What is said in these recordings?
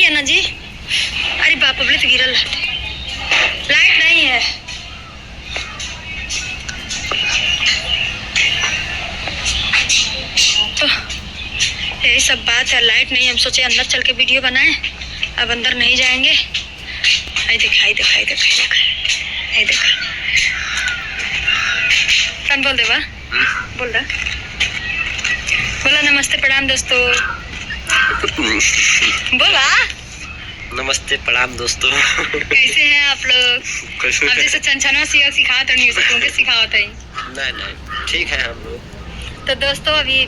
है ना जी। अरे बाप रे, तो गिरल लाइट नहीं है। तो यही सब बात है, लाइट नहीं। हम सोचे अंदर चल के वीडियो बनाएं, अब अंदर नहीं जाएंगे। आई देख, आई देख, आई देख, आई देख। कौन बोल दे बा? बोल रहा, बोला नमस्ते प्रणाम दोस्तों। बोला नमस्ते प्रणाम दोस्तों। कैसे हैं आप लोग? अब जैसे चंचनवा सिखावत नहीं तुमके सिखावत है। नहीं ठीक है हम लोग। तो दोस्तों अभी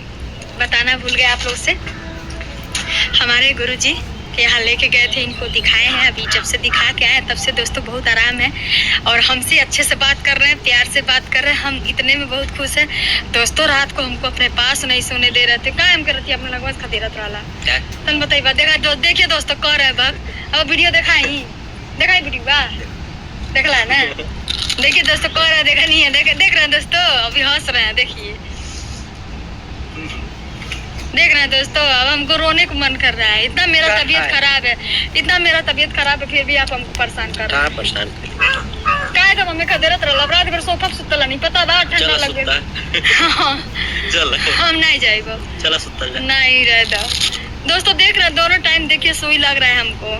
बताना भूल गए आप लोग से, हमारे गुरुजी के यहाँ लेके गए थे, इनको दिखाए हैं। अभी जब से दिखा के आए तब से दोस्तों बहुत आराम है और हमसे अच्छे से बात कर रहे हैं, प्यार से बात कर रहे हैं। हम इतने में बहुत खुश हैं दोस्तों। रात को हमको अपने पास नहीं सोने दे रहे थे। क्या हम कर रही थी अपने लगवा खा रहा था। तुम बताइए, देखा देखिए दोस्तों कह रहे बाप। अब वीडियो दिखाई वीडियो बा देखला है ना। देखिए दोस्तों कह रहे, देखा नहीं है, देख रहे हैं दोस्तों, अभी हंस रहे हैं। देखिए देख रहे हैं दोस्तों, अब हमको रोने को मन कर रहा है। इतना मेरा तबीयत खराब है, इतना मेरा तबीयत खराब है, फिर भी आप हमको परेशान कर रहे हैं। परेशान काय का मम्मी खा देरत रहा रात भर सोफा सुतला नहीं पता बा ठंडा लग गया। चल हम नहीं जाएगा, चला सुतल नहीं रहता। दोस्तों देख रहे हैं दोनों टाइम, देखिए सुई लग रहा है हमको।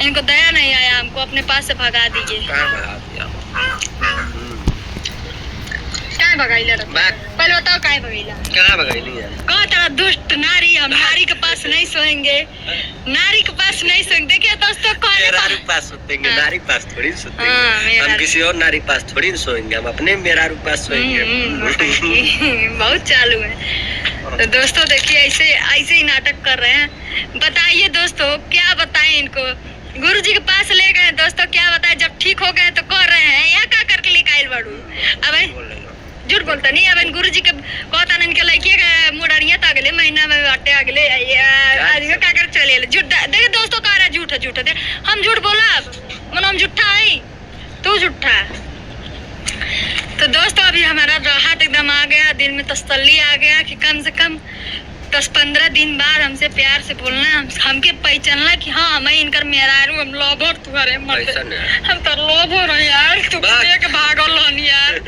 इनको दया नहीं आया, हमको अपने पास से भगा दीजिए। कहाँ भगाइला? पहले बताओ कहाँ भगाइला? कहाँ भगाइली है? कहाँ तेरा दुष्ट नारी, हम नारी के पास नहीं सोएंगे, नारी के पास नहीं सोएंगे। देखिए दोस्तों मेरारू पास सोतेंगे, नारी पास थोड़ी सोतेंगे। हम किसी और नारी पास थोड़ी सोएंगे, हम अपने मेरारू पास सोएंगे। बहुत चालू है। तो दोस्तों देखिए ऐसे ही नाटक कर रहे हैं। बताइए दोस्तों क्या बताएं इनको। गुरुजी के पास ले गए दोस्तों, क्या बताएं। जब ठीक हो गए तो कर रहे हैं या क्या करके लेके आइल बाड़ू। अब झूठ बोलता नहीं। अब गुरुजी के कहता नहीं के लड़की के मुड़िया तो अगले महीना में बाटे, अगले आज क्या कर चले झूठ। देखिए दोस्तों कह रहा है झूठ है, झूठ है। हम झूठ बोला, मन हम झूठा है, तू झूठा। तो दोस्तों अभी हमारा राहत एकदम आ गया, दिल में तसल्ली आ गया कि कम से कम 10-15 दिन बाद हमसे प्यार से बोलना, हमके पहचानला कि हाँ मैं इनकर मेहरारू, हम लोभर तुहरे हम तो लोभर है यार। तू के भागल रहनी यार,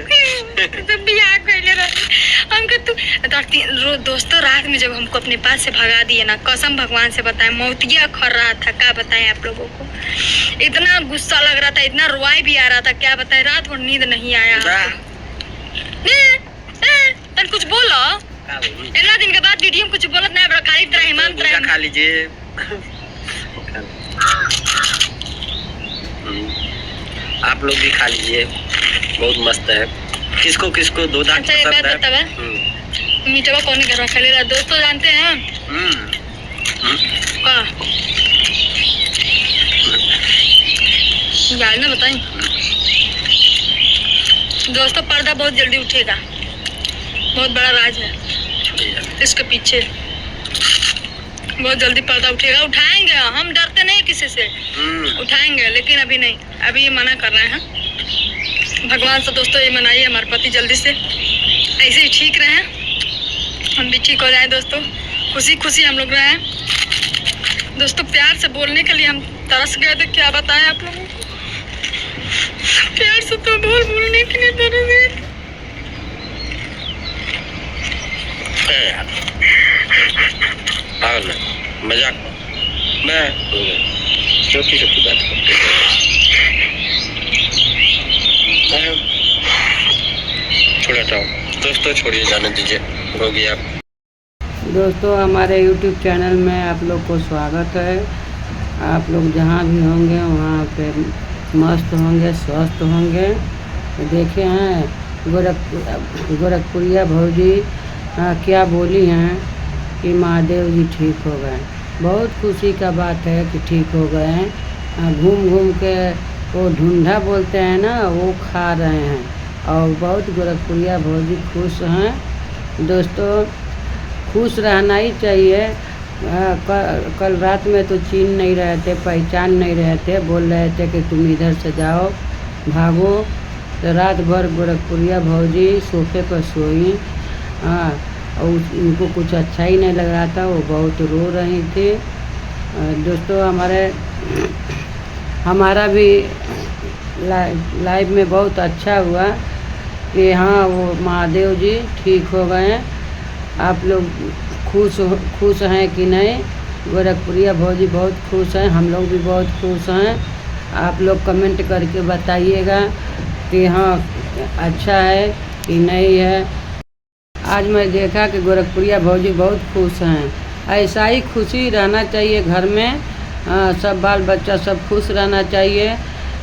तू बियाह कइले रह हमके तू। दोस्तों रात में जब हमको अपने पास से भगा दिए ना, कसम भगवान से बताएं मौतिया खर रहा था। क्या बताएं आप लोगों को, इतना गुस्सा लग रहा था, इतना रुआई भी आ रहा था, क्या बताएं। रात भर नींद नहीं आया। तन कुछ बोलो, इतना दिन के बाद वीडियो में कुछ बोलत नहीं, बड़ा खाली तरह हिमाम तरह खा लीजिए। आप लोग भी खा लीजिए, बहुत मस्त है। किसको किसको दूध अच्छा ये बात बतावा, मीठा कौन घर में खेले रहा दोस्तों जानते हैं? यार ना बताएं दोस्तों, पर्दा बहुत जल्दी उठेगा, बहुत बड़ा राज है इसके पीछे। बहुत जल्दी पर्दा उठेगा, उठाएंगे। हम डरते नहीं किसी से, उठाएंगे, लेकिन अभी नहीं, अभी ये मना कर रहे हैं। भगवान से दोस्तों ये मनाइए हमारे पति जल्दी से ऐसे ही ठीक रहे, हम भी ठीक हो जाए दोस्तों। खुशी खुशी हम लोग रहे दोस्तों। प्यार से बोलने के लिए हम तरस गए थे, क्या बताएं आप लोगों को। प्यार से तो बोलने के लिए तरस गए। मजाक मैं छोटी छोटी बात करते छोड़ा दोस्तों, छोड़िए जाने दीजिए, हो गया। दोस्तों हमारे YouTube चैनल में आप लोग को स्वागत है। आप लोग जहाँ भी होंगे वहाँ पे मस्त होंगे, स्वस्थ होंगे। देखे हैं गोरखपुरिया भौजी क्या बोली हैं कि महादेव जी ठीक हो गए। बहुत खुशी का बात है कि ठीक हो गए हैं। घूम घूम के वो ढूंढा बोलते हैं ना, वो खा रहे हैं और बहुत गोरखपुरिया भौजी खुश हैं। दोस्तों खुश रहना ही चाहिए। कल रात में तो चीन नहीं रहे थे, पहचान नहीं रहे थे, बोल रहे थे कि तुम इधर से जाओ, भागो। तो रात भर गोरखपुरिया भौजी सोफे पर सोई। और उनको कुछ अच्छा ही नहीं लग रहा था, वो बहुत रो रही थी। दोस्तों हमारा भी लाइफ में बहुत अच्छा हुआ कि हाँ वो महादेव जी ठीक हो गए हैं। आप लोग खुश हैं कि नहीं? गोरखपुरिया भौजी बहुत खुश हैं, हम लोग भी बहुत खुश हैं। आप लोग कमेंट करके बताइएगा कि हाँ अच्छा है कि नहीं है। आज मैं देखा कि गोरखपुरिया भौजी बहुत खुश हैं। ऐसा ही खुशी रहना चाहिए घर में। सब बाल बच्चा सब खुश रहना चाहिए,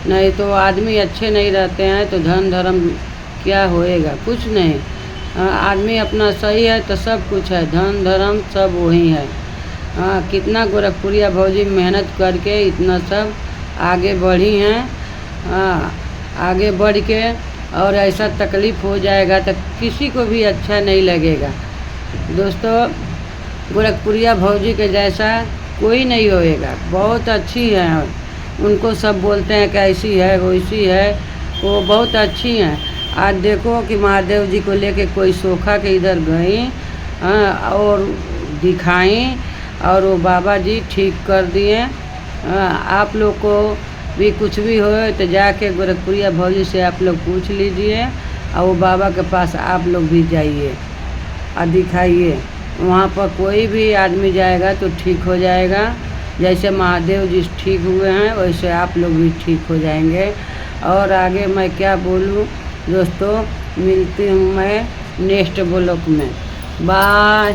नहीं तो आदमी अच्छे नहीं रहते हैं तो धन धर्म क्या होएगा? कुछ नहीं। आदमी अपना सही है तो सब कुछ है, धन धर्म सब वही है। कितना गोरखपुरिया भौजी मेहनत करके इतना सब आगे बढ़ी हैं। आगे बढ़ के और ऐसा तकलीफ़ हो जाएगा तो किसी को भी अच्छा नहीं लगेगा। दोस्तों गोरखपुरिया भौजी के जैसा कोई नहीं होएगा, बहुत अच्छी है। उनको सब बोलते हैं कैसी है वैसी है, वो बहुत अच्छी हैं। आज देखो कि महादेव जी को लेके कोई सोखा के इधर गई और दिखाई और वो बाबा जी ठीक कर दिए। आप लोग को भी कुछ भी हो तो जाके गोरखपुरिया भौजी से आप लोग पूछ लीजिए और वो बाबा के पास आप लोग भी जाइए और दिखाइए। वहाँ पर कोई भी आदमी जाएगा तो ठीक हो जाएगा। जैसे महादेव जी ठीक हुए हैं वैसे आप लोग भी ठीक हो जाएंगे। और आगे मैं क्या बोलूँ दोस्तों, मिलती हूँ मैं नेक्स्ट ब्लॉग में। बाय।